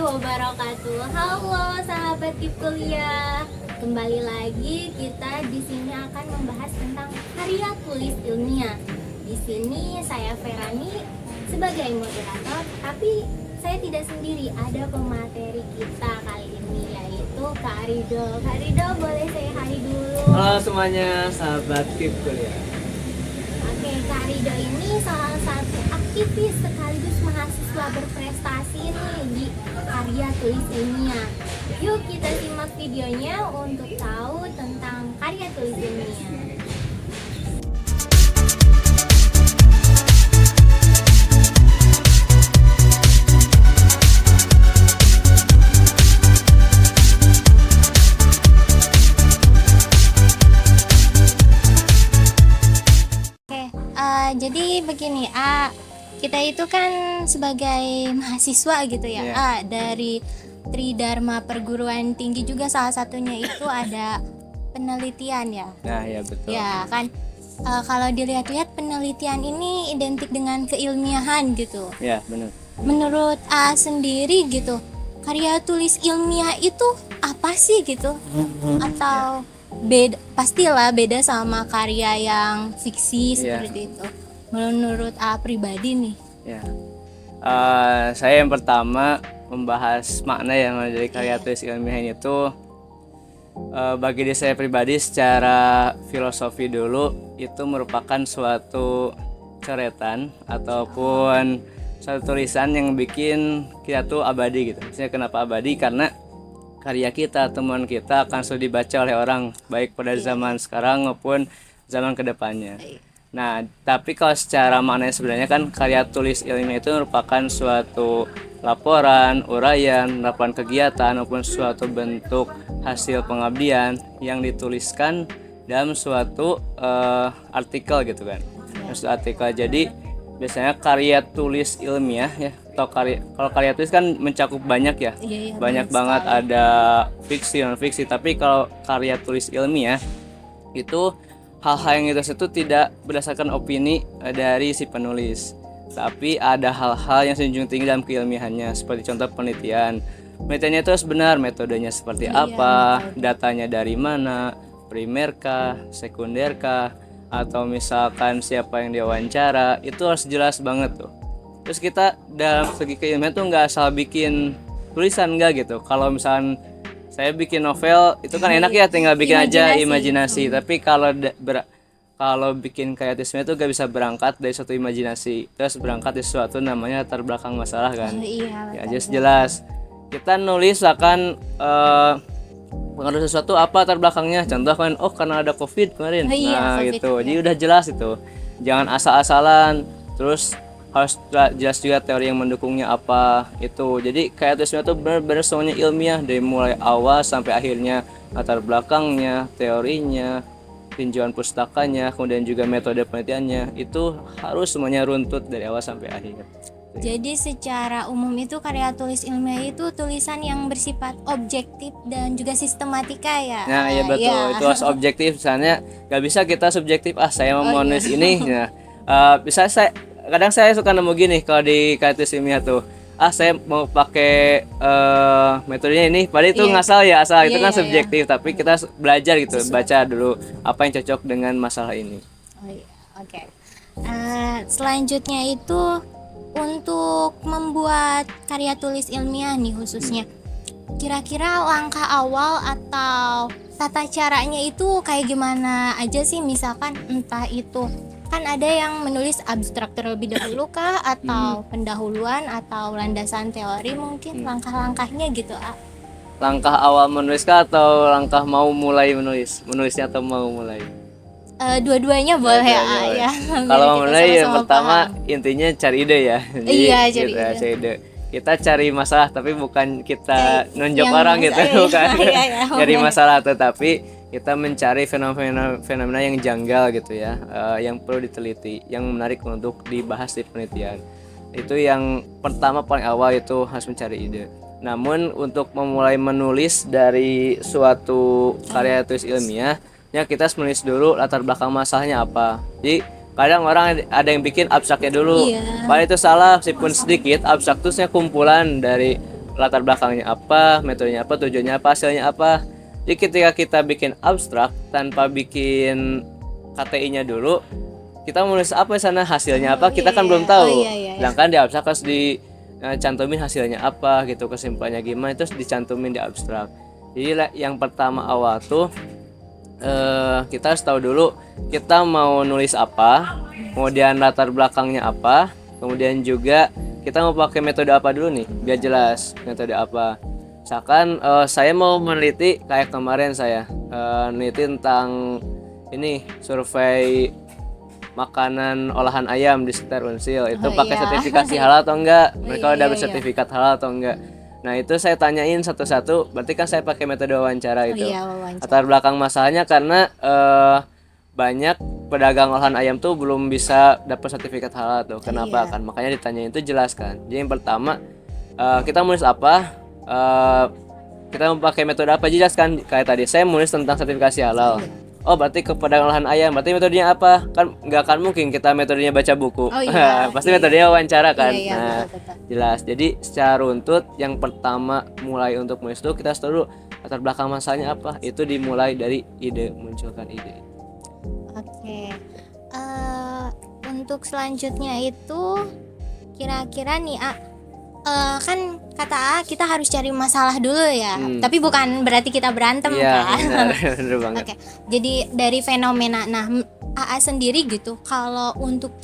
wabarakatuh. Halo sahabat Tip Kuliah. Kembali lagi kita di sini akan membahas tentang karya tulis ilmiah. Di sini saya Ferani sebagai moderator, tapi saya tidak sendiri, ada pemateri kita kali ini yaitu Kak Rido. Kak Rido, boleh saya hai dulu? Halo semuanya, sahabat Tip Kuliah. Oke, Kak Rido ini salah satu aktivis sekaligus mahasiswa berprestasi nih di karya tulis ilmiah. Yuk kita simak videonya untuk tahu tentang karya tulis ilmiah. Jadi begini, kita itu kan sebagai mahasiswa gitu ya, dari Tridharma Perguruan Tinggi juga salah satunya itu ada penelitian ya. Nah ya betul. Ya kan, kalau dilihat-lihat penelitian ini identik dengan keilmiahan gitu. Ya benar. Menurut sendiri gitu, karya tulis ilmiah itu apa sih gitu? Atau beda, pastilah beda sama karya yang fiksi seperti itu. Menurut pribadi nih. Ya. Saya yang pertama membahas makna yang dari karya tulis ilmiah ini tuh bagi diri saya pribadi secara filosofi dulu itu merupakan suatu coretan ataupun suatu tulisan yang bikin kita tuh abadi gitu. Maksudnya kenapa abadi? Karena karya kita, temuan kita akan selalu dibaca oleh orang baik pada zaman sekarang maupun zaman kedepannya. Nah, tapi kalau secara maknanya sebenarnya kan karya tulis ilmiah itu merupakan suatu laporan, uraian, laporan kegiatan maupun suatu bentuk hasil pengabdian yang dituliskan dalam suatu artikel gitu kan. Suatu artikel. Jadi biasanya karya tulis ilmiah ya, atau kalau karya tulis kan mencakup banyak ya. Banyak banget sekali. Ada fiksi, non fiksi, tapi kalau karya tulis ilmiah itu hal-hal yang itu tidak berdasarkan opini dari si penulis, tapi ada hal-hal yang junjung tinggi dalam keilmiahannya, seperti contoh penelitian. Penelitiannya itu harus benar, metodenya seperti apa, datanya dari mana, primerkah, sekunderkah, atau misalkan siapa yang diwawancara, itu harus jelas banget tuh. Terus kita dalam segi keilmiahan tuh nggak asal bikin tulisan, nggak gitu. Kalau misalkan saya bikin novel itu kan enak ya, tinggal bikin aja imajinasi. Tapi kalau bikin karya tulisnya itu gak bisa berangkat dari suatu imajinasi, terus berangkat dari sesuatu namanya latar belakang masalah kan. Ya jelas kita nulis akan pengaruh sesuatu apa latar belakangnya. Contoh kan, karena ada COVID kemarin. Nah COVID, gitu. Jadi udah jelas itu. Jangan asal-asalan. Terus harus jelas juga teori yang mendukungnya apa itu. Jadi kayak tulisnya itu benar-benar semuanya ilmiah dari mulai awal sampai akhirnya, latar belakangnya, teorinya, tinjauan pustakanya, kemudian juga metode penelitiannya, itu harus semuanya runtut dari awal sampai akhir. Jadi secara umum itu karya tulis ilmiah itu tulisan yang bersifat objektif dan juga sistematika ya. Nah iya betul, ya. Itu harus objektif. Misalnya gak bisa kita subjektif, saya mau menulis ini. Nah, bisa kadang saya suka nemu gini kalau di karya tulis ilmiah tuh, saya mau pakai metodenya ini, padahal itu ngasal ya, asal itu kan subjektif, tapi kita belajar gitu, baca dulu apa yang cocok dengan masalah ini. Oke. Selanjutnya itu untuk membuat karya tulis ilmiah nih khususnya, kira-kira langkah awal atau tata caranya itu kayak gimana aja sih? Misalkan entah itu kan ada yang menulis abstrak terlebih dahulu kah, atau pendahuluan atau landasan teori mungkin, langkah-langkahnya gitu. Langkah awal menulis kah atau langkah mau mulai menulisnya atau mau mulai? Dua-duanya boleh ya. Kalau mulai yang pertama intinya cari ide ya. Jadi, cari ide. Kita cari masalah, tapi bukan kita nunjuk orang gitu, bukan. Cari masalah, tetapi kita mencari fenomena yang janggal gitu ya, yang perlu diteliti, yang menarik untuk dibahas di penelitian. Itu yang pertama, paling awal itu harus mencari ide. Namun untuk memulai menulis dari suatu karya tulis ilmiah, ya kita harus menulis dulu latar belakang masalahnya apa. Jadi kadang orang ada yang bikin abstraknya dulu, padahal itu salah. Meskipun sedikit, abstrak itu kumpulan dari latar belakangnya apa, metodenya apa, tujuannya apa, hasilnya apa. Jadi ketika kita bikin abstrak tanpa bikin KTI-nya dulu, kita menulis apa di sana, hasilnya apa, kita kan belum tahu. Sedangkan di abstrak harus dicantumin hasilnya apa gitu, kesimpulannya gimana, terus dicantumin di abstrak. Jadi yang pertama awal tuh kita harus tahu dulu kita mau nulis apa, kemudian latar belakangnya apa, kemudian juga kita mau pakai metode apa dulu nih, biar jelas metode apa. Misalkan saya mau meneliti kayak kemarin saya meneliti tentang ini survei makanan olahan ayam di sekitar Unsil itu pakai sertifikasi halal atau enggak, mereka udah bersertifikat halal atau enggak. Nah itu saya tanyain satu-satu, berarti kan saya pakai metode wawancara itu. Latar belakang masalahnya karena banyak pedagang olahan ayam tuh belum bisa dapat sertifikat halal tuh. Kenapa kan? Makanya ditanyain itu jelaskan. Jadi yang pertama kita menulis apa, kita memakai metode apa, jelaskan. Kayak tadi saya menulis tentang sertifikasi halal. Oh berarti ke pedagang olahan ayam, berarti metodenya apa? Kan nggak akan mungkin kita metodenya baca buku. Pasti metodenya wawancara kan. Nah jelas. Jadi secara runtut yang pertama mulai untuk menulis itu kita harus tahu dulu latar belakang masalahnya apa. Itu dimulai dari ide, munculkan ide. Oke. Untuk selanjutnya itu kira-kira nih kan kata kita harus cari masalah dulu ya. Tapi bukan berarti kita berantem kan. Bener banget. Oke. Jadi dari fenomena, nah AA sendiri gitu, kalau untuk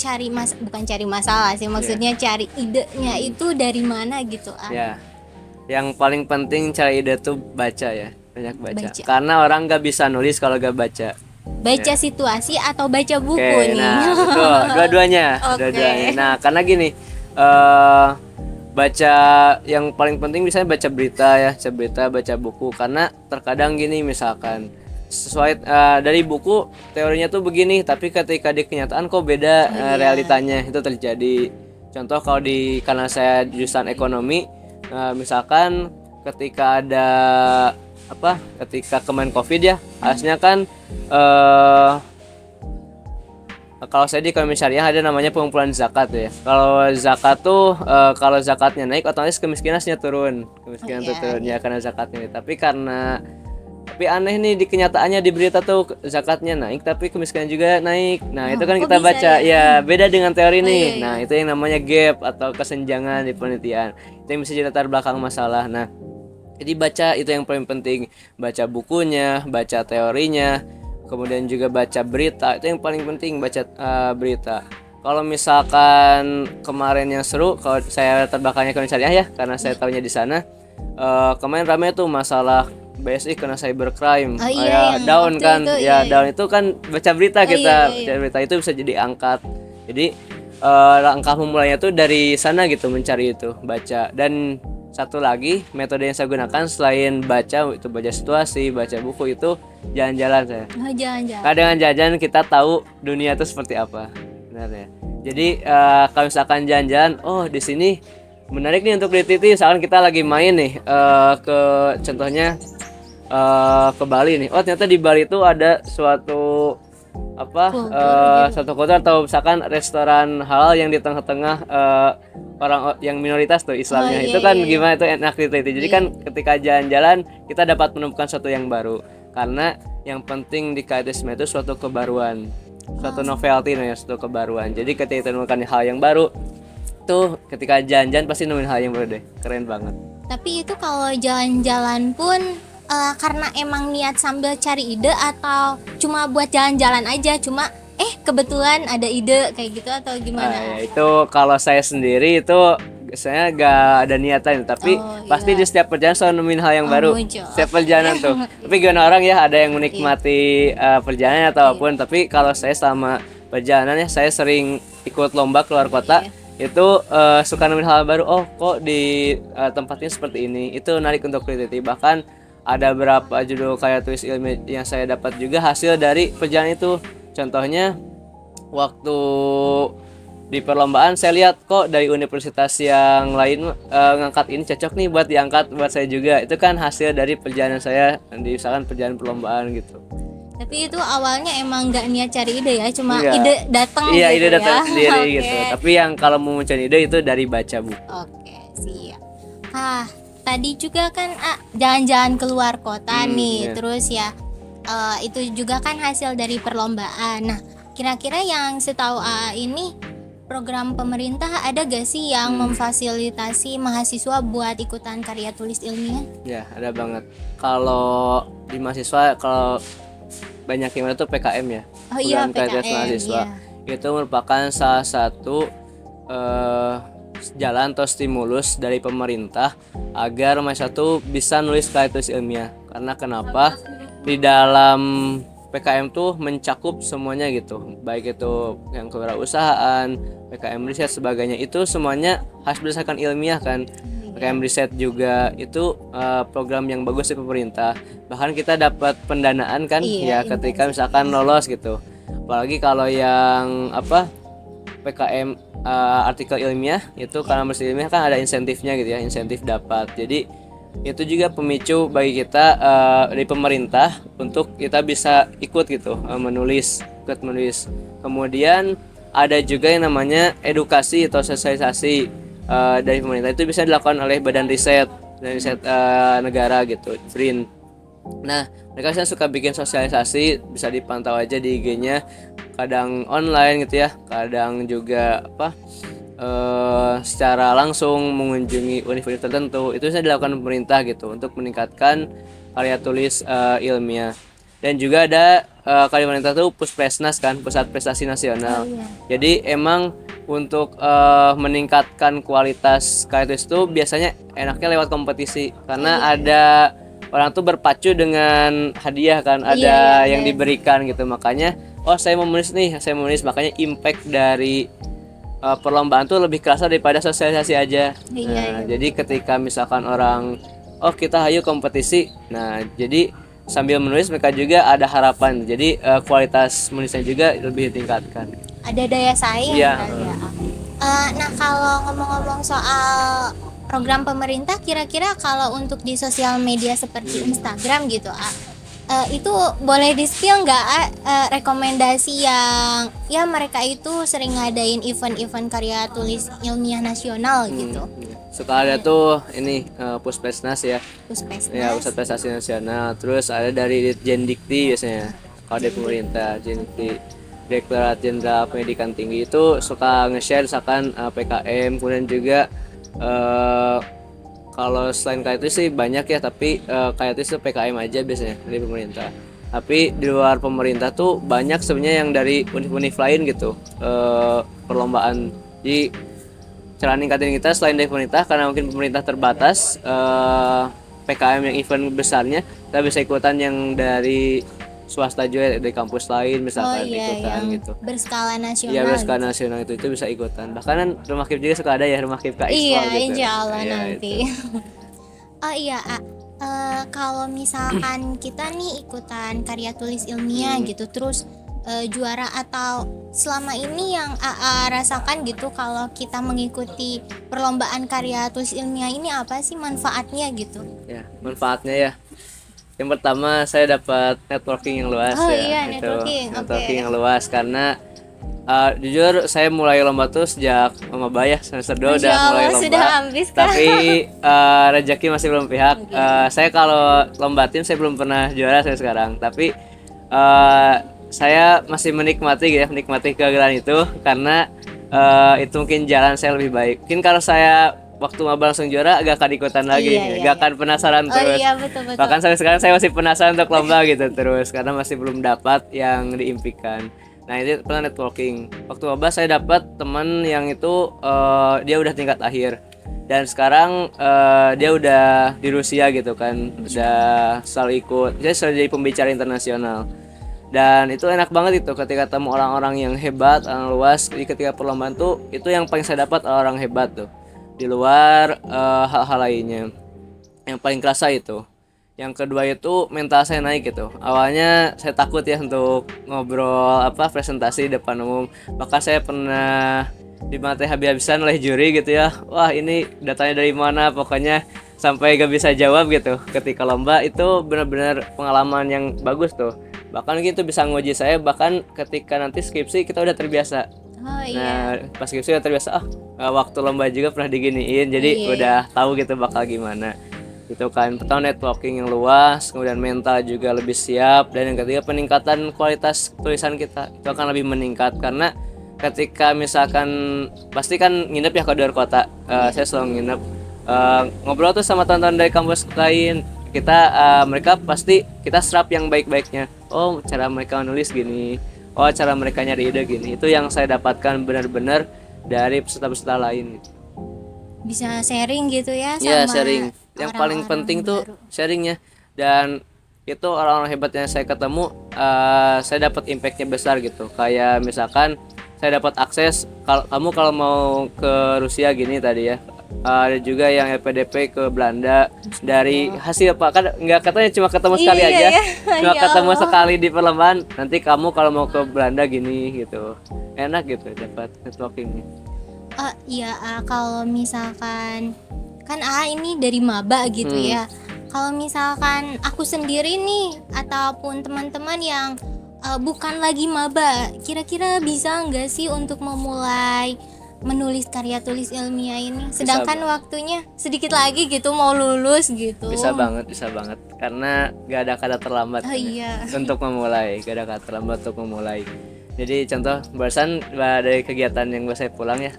bukan cari masalah sih, maksudnya cari idenya itu dari mana gitu Ya. Yang paling penting cari ide tuh baca ya, banyak baca. Karena orang nggak bisa nulis kalau nggak baca. Baca situasi atau baca buku nih? Nah betul, dua-duanya. Nah karena gini, baca yang paling penting misalnya baca berita ya, baca buku. Karena terkadang gini, misalkan sesuai dari buku teorinya tuh begini, tapi ketika di kenyataan kok beda realitanya, itu terjadi. Contoh kalau karena saya jurusan ekonomi, misalkan ketika ada ketika kemarin COVID ya, harusnya kan kalau saya di ekonomi syariah ada namanya pengumpulan zakat ya. Kalau zakat tuh kalau zakatnya naik otomatis kemiskinannya turun. Turun ya karena zakatnya. Tapi aneh nih di kenyataannya di berita tuh zakatnya naik tapi kemiskinan juga naik. Nah, itu kan kita baca ya beda dengan teori nih. Nah, itu yang namanya gap atau kesenjangan di penelitian. Itu yang bisa jadi latar belakang masalah. Nah, jadi baca itu yang paling penting. Baca bukunya, baca teorinya, kemudian juga baca berita, itu yang paling penting, baca berita. Kalau misalkan kemarin yang seru, kalau saya terbakanya ekonomi syariah ya, karena saya tahunya di sana, kemarin ramai tuh masalah BSI kena cybercrime, down kan, down itu kan baca berita kita, baca berita itu bisa jadi angkat. Jadi langkah memulainya tuh dari sana gitu, mencari itu, baca. Dan satu lagi metode yang saya gunakan selain baca itu baca situasi, baca buku itu jalan-jalan saya. Jalan-jalan. Kadang jalan kita tahu dunia itu seperti apa, benar ya. Jadi kalau misalkan jalan-jalan, oh di sini menarik nih untuk dititi. Misalkan kita lagi main nih ke contohnya ke Bali nih. Oh ternyata di Bali itu ada suatu suatu kota atau misalkan restoran halal yang di tengah-tengah orang yang minoritas tuh Islamnya. Itu kan gimana, itu enak diteliti. Jadi kan ketika jalan-jalan kita dapat menemukan sesuatu yang baru. Karena yang penting di KTSM itu suatu kebaruan, suatu novelty nih, suatu kebaruan. Jadi ketika kita menemukan hal yang baru tuh, ketika jalan-jalan pasti nemuin hal yang baru deh. Keren banget. Tapi itu kalau jalan-jalan pun karena emang niat sambil cari ide atau cuma buat jalan-jalan aja, cuma kebetulan ada ide kayak gitu atau gimana? Itu kalau saya sendiri itu saya gak ada niatan, tapi pasti di setiap perjalanan selalu nemuin hal yang baru. Setiap perjalanan tuh. Tapi gimana orang ya, ada yang menikmati perjalanan atau apapun. Tapi kalau saya selama perjalanannya saya sering ikut lomba keluar kota. Itu suka nemuin hal baru. Oh kok di tempatnya seperti ini, itu menarik untuk diteliti. Bahkan ada beberapa judul kayak tulis ilmiah yang saya dapat juga hasil dari perjalanan itu. Contohnya waktu di perlombaan saya lihat kok dari universitas yang lain ngangkat ini cocok nih buat diangkat buat saya juga. Itu kan hasil dari perjalanan saya di misalkan perjalanan perlombaan gitu. Tapi itu awalnya emang nggak niat cari ide ya, cuma ide datang gitu. Iya, ide datang sendiri gitu. Tapi yang kalau mau mencari ide itu dari baca buku. Oke, siap. tadi juga kan jalan-jalan keluar kota nih, iya. terus ya itu juga kan hasil dari perlombaan. Nah, kira-kira yang setahu ini program pemerintah ada gak sih yang memfasilitasi mahasiswa buat ikutan karya tulis ilmiah? Ya, ada banget. Kalau di mahasiswa, kalau banyak yang ada tuh PKM ya. Oh iya, Program Karya Tulis PKM, Mahasiswa. iya. Itu merupakan salah satu jalan atau stimulus dari pemerintah agar mahasiswa tuh bisa nulis karya tulis ilmiah. Karena kenapa? Di dalam PKM tuh mencakup semuanya gitu, baik itu yang kewirausahaan, PKM riset sebagainya, itu semuanya harus berdasarkan ilmiah kan. PKM riset juga itu program yang bagus dari pemerintah. Bahkan kita dapat pendanaan kan, Iya, ya ketika misalkan lolos gitu. Apalagi kalau yang PKM artikel ilmiah itu karena masih ilmiah kan ada insentifnya gitu ya, insentif dapat. Jadi itu juga pemicu bagi kita dari pemerintah untuk kita bisa ikut gitu ikut menulis. Kemudian ada juga yang namanya edukasi atau sosialisasi dari pemerintah, itu bisa dilakukan oleh badan riset negara gitu, BRIN. Nah, mereka kan suka bikin sosialisasi, bisa dipantau aja di IG-nya, kadang online gitu ya, kadang juga secara langsung mengunjungi universitas tertentu. Itu bisa dilakukan pemerintah gitu untuk meningkatkan karya tulis ilmiah. Dan juga ada karya pemerintah tuh Puspesnas kan, Pusat Prestasi Nasional. Jadi emang untuk meningkatkan kualitas karya tulis itu biasanya enaknya lewat kompetisi, karena ada orang tuh berpacu dengan hadiah kan, ada yang diberikan gitu. Makanya saya mau menulis, makanya impact dari perlombaan tuh lebih kerasa daripada sosialisasi aja. Jadi ketika misalkan orang kita hayu kompetisi, nah jadi sambil menulis mereka juga ada harapan, jadi kualitas menulisnya juga lebih ditingkatkan. Ada daya saing Iya. kan ya. Nah, kalau ngomong-ngomong soal program pemerintah, kira-kira kalau untuk di sosial media seperti Instagram gitu, itu boleh di-spill nggak rekomendasi yang ya mereka itu sering ngadain event-event karya tulis ilmiah nasional gitu? Suka ada tuh ini Puspesnas ya, Puspesnas. ya Pusat Prestasi Nasional. Terus ada dari Ditjen Dikti biasanya, kalau dari pemerintah, Ditjen Dikti, Direktorat Jenderal Pendidikan Tinggi itu suka nge-share misalkan PKM. Kemudian juga kalau selain KTS sih banyak ya, tapi KTS itu PKM aja biasanya dari pemerintah. Tapi di luar pemerintah tuh banyak sebenarnya yang dari univ-univ lain gitu, perlombaan. Jadi cara ningkatin kita selain dari pemerintah, karena mungkin pemerintah terbatas PKM yang event besarnya, kita bisa ikutan yang dari swasta juga, dari kampus lain misalkan ikutan yang gitu. berskala nasional. Iya, berskala nasional itu bisa ikutan. Bahkan kan rumah KIP juga suka ada ya, rumah KIP Kak Iya, gitu. insya Allah Iya, nanti. Oh iya, kalau misalkan kita nih ikutan karya tulis ilmiah gitu, terus juara, atau selama ini yang AA rasakan gitu kalau kita mengikuti perlombaan karya tulis ilmiah ini, apa sih manfaatnya gitu? Ya, manfaatnya ya. Yang pertama, saya dapat networking yang luas ya. Iya, Itu networking, yang luas, karena jujur saya mulai lomba tuh sejak maba ya, semester 2 udah mulai lomba. Sudah habis kan? Tapi rezeki masih belum pihak. Saya kalau lomba tim saya belum pernah juara sampai sekarang. Tapi saya masih menikmati kegagalan itu, karena itu mungkin jalan saya lebih baik. Mungkin kalau saya waktu maba langsung juara agak akan ikutan lagi, gak akan penasaran terus. Iya, betul. Bahkan sampai sekarang saya masih penasaran untuk lomba gitu terus, karena masih belum dapat yang diimpikan. Nah, itu pernah networking. Waktu maba saya dapat teman yang itu dia udah tingkat akhir, dan sekarang dia udah di Rusia gitu kan, udah selalu ikut, dia selalu jadi pembicara internasional. Dan itu enak banget itu ketika ketemu orang-orang yang hebat, orang luas. Jadi ketika perlombaan tuh itu yang paling saya dapat, orang hebat tuh, di luar hal-hal lainnya. Yang paling kerasa itu. Yang kedua itu mental saya naik gitu. Awalnya saya takut ya untuk ngobrol presentasi di depan umum. Bahkan saya pernah dimatai habis-habisan oleh juri gitu ya. Wah, ini datanya dari mana, pokoknya sampai gak bisa jawab gitu. Ketika lomba itu benar-benar pengalaman yang bagus tuh. Bahkan gitu bisa nguji saya, bahkan ketika nanti skripsi kita udah terbiasa. Nah, pas skripsi udah terbiasa, waktu lomba juga pernah diginiin, jadi udah tahu gitu bakal gimana. gitu kan. Pertama networking yang luas, kemudian mental juga lebih siap, dan yang ketiga peningkatan kualitas tulisan kita itu akan lebih meningkat karena ketika misalkan pasti kan nginep ya ke luar kota. Saya selalu nginep, ngobrol tuh sama teman-teman dari kampus lain, kita mereka pasti kita serap yang baik-baiknya. Oh, cara mereka menulis gini, oh cara mereka nyari ide gini. Itu yang saya dapatkan benar-benar dari peserta-peserta lain gitu. Bisa sharing gitu ya Ya, sama sharing. Yang paling orang-orang penting tuh baru. sharingnya. Dan itu orang-orang hebat yang saya ketemu, saya dapat impactnya besar gitu. Kayak misalkan saya dapat akses, kalau mau ke Rusia gini tadi ya, ada juga yang LPDP ke Belanda. Dari hasil apa kan nggak, katanya cuma ketemu sekali Iya, aja, ya. cuma Ya ketemu Allah. sekali di perlombaan. Nanti kamu kalau mau ke Belanda gini gitu, enak gitu dapat networkingnya. Iya, kalau misalkan kan ini dari maba gitu ya. Kalau misalkan aku sendiri nih ataupun teman-teman yang bukan lagi maba, kira-kira bisa nggak sih untuk memulai menulis karya tulis ilmiah ini? Sedangkan waktunya sedikit lagi gitu mau lulus gitu. Bisa banget karena gak ada kata terlambat Oh kan ya, iya. untuk memulai, gak ada kata terlambat untuk memulai. Jadi contoh barusan dari kegiatan yang saya pulang ya,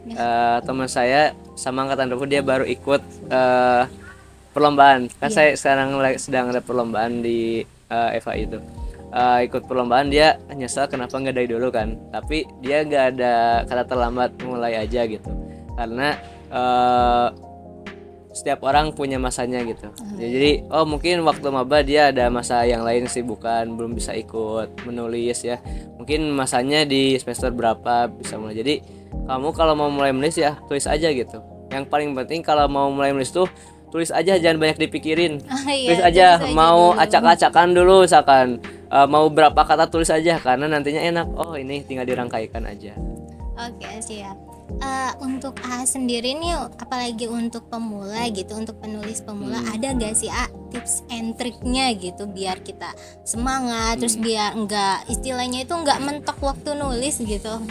teman saya sama angkatan aku dia baru ikut perlombaan kan. Saya sekarang sedang ada perlombaan di EVA itu. Ikut perlombaan, dia nyesal kenapa nggak dari dulu kan, tapi dia nggak ada kata terlambat, mulai aja gitu karena setiap orang punya masanya gitu. Jadi mungkin waktu maba dia ada masa yang lain sih, bukan belum bisa ikut menulis ya, mungkin masanya di semester berapa bisa mulai. Jadi kamu kalau mau mulai menulis ya tulis aja gitu. Yang paling penting kalau mau mulai menulis tuh tulis aja, jangan banyak dipikirin. Iya, Tulis aja, tulis aja mau dulu. acak-acakan dulu misalkan, mau berapa kata tulis aja karena nantinya enak. Oh ini tinggal dirangkaikan aja. Oke, siap. Untuk sendiri nih, apalagi untuk pemula gitu, untuk penulis pemula, ada gak sih tips and triknya gitu biar kita semangat, terus biar enggak, istilahnya itu enggak mentok waktu nulis gitu?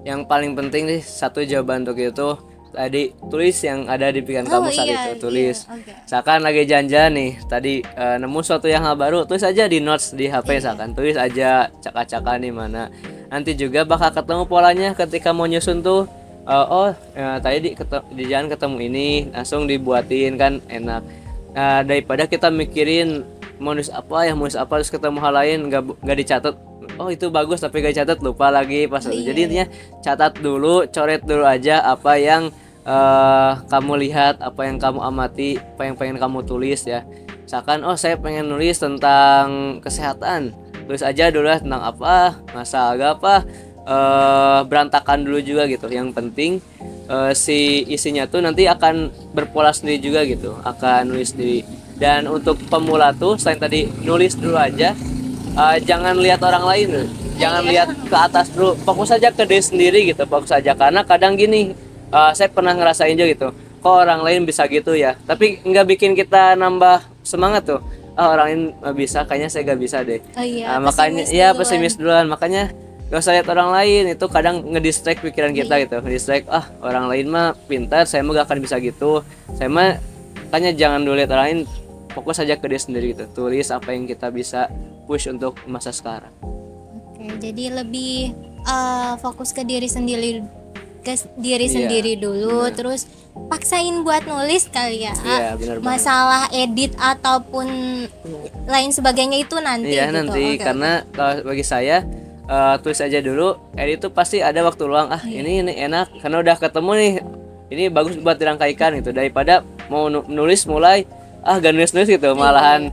Yang paling penting nih satu jawaban untuk itu tadi, tulis yang ada di pikiran kamu saat itu, tulis. Oke. Misalkan lagi jalan-jalan nih tadi, nemu suatu yang hal baru, tulis aja di notes di HP misalkan, tulis aja cak-cakan di mana. Nanti juga bakal ketemu polanya ketika mau nyusun tuh. Tadi di jalan ketemu ini, langsung dibuatin kan enak. Daripada kita mikirin mau nulis apa terus ketemu hal lain nggak dicatat. Oh itu bagus tapi gak catat, lupa lagi pas. Jadi intinya catat dulu, coret dulu aja apa yang kamu lihat, apa yang kamu amati, apa yang pengen kamu tulis ya. Misalkan saya pengen nulis tentang kesehatan, tulis aja dulu ya tentang apa, masa agak apa, berantakan dulu juga gitu. Yang penting si isinya tuh nanti akan berpola sendiri juga gitu, akan nulis sendiri. Dan untuk pemula tuh selain tadi nulis dulu aja, jangan lihat orang lain, jangan lihat ke atas dulu, fokus aja ke diri sendiri gitu, fokus aja. Karena kadang gini, saya pernah ngerasain juga gitu, kok orang lain bisa gitu ya, tapi nggak bikin kita nambah semangat tuh. Orang lain bisa, kayaknya saya nggak bisa deh. Makanya pesimis duluan. Makanya gak usah lihat orang lain, itu kadang ngedistract pikiran kita gitu, ngedistract, orang lain mah pintar, saya mah gak akan bisa gitu. Saya mah makanya jangan dulu lihat orang lain, fokus aja ke diri sendiri gitu, tulis apa yang kita bisa push untuk masa sekarang. Oke, jadi lebih fokus ke diri sendiri, sendiri dulu, terus paksain buat nulis kali ya. Iya, benar banget. Masalah edit ataupun lain sebagainya itu nanti Iya, gitu. nanti. Karena kalau bagi saya, tulis aja dulu, edit itu pasti ada waktu luang. Ini enak karena udah ketemu nih, ini bagus buat dirangkaikan gitu, daripada mau nulis mulai gak nulis gitu, malahan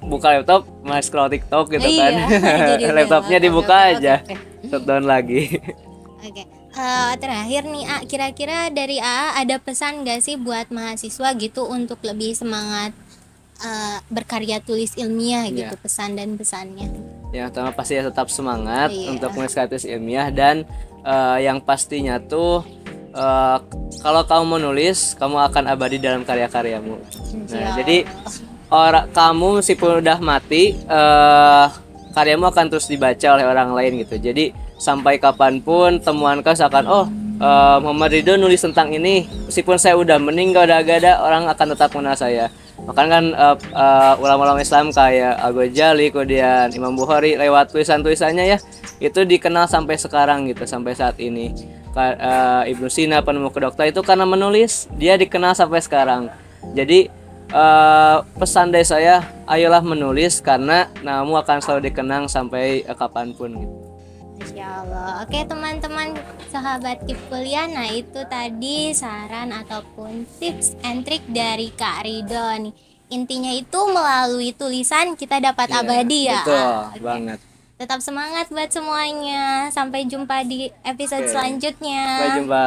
buka laptop malah scroll TikTok gitu kan. Jadi Laptopnya dibuka aja, shutdown lagi. Oke. Terakhir nih kira-kira dari ada pesan gak sih buat mahasiswa gitu untuk lebih semangat berkarya tulis ilmiah gitu, pesan dan pesannya? Yang pertama pasti tetap semangat untuk menulis karya tulis ilmiah, dan yang pastinya tuh kalau kamu menulis, kamu akan abadi dalam karya-karyamu. Nah, jadi kamu meskipun udah mati, karyamu akan terus dibaca oleh orang lain gitu. Jadi sampai kapanpun temuan kau misalkan Muhammad Ridho nulis tentang ini, meskipun saya udah meninggal, udah gak ada, orang akan tetap mengenal saya. Makanya kan ulama-ulama Islam kayak Al-Ghazali, kemudian Imam Bukhari lewat tulisan-tulisannya ya itu dikenal sampai sekarang gitu, sampai saat ini. Ibnu Sina penemu kedokteran itu karena menulis dia dikenal sampai sekarang. Jadi pesan dari saya, ayolah menulis karena namamu akan selalu dikenang sampai kapanpun gitu. Masya Allah. Oke teman-teman sahabat Kip Kuliah, nah itu tadi saran ataupun tips and trik dari Kak Ridho nih. Intinya itu melalui tulisan kita dapat abadi ya. Betul Oke. banget. Tetap semangat buat semuanya. Sampai jumpa di episode selanjutnya. Sampai jumpa.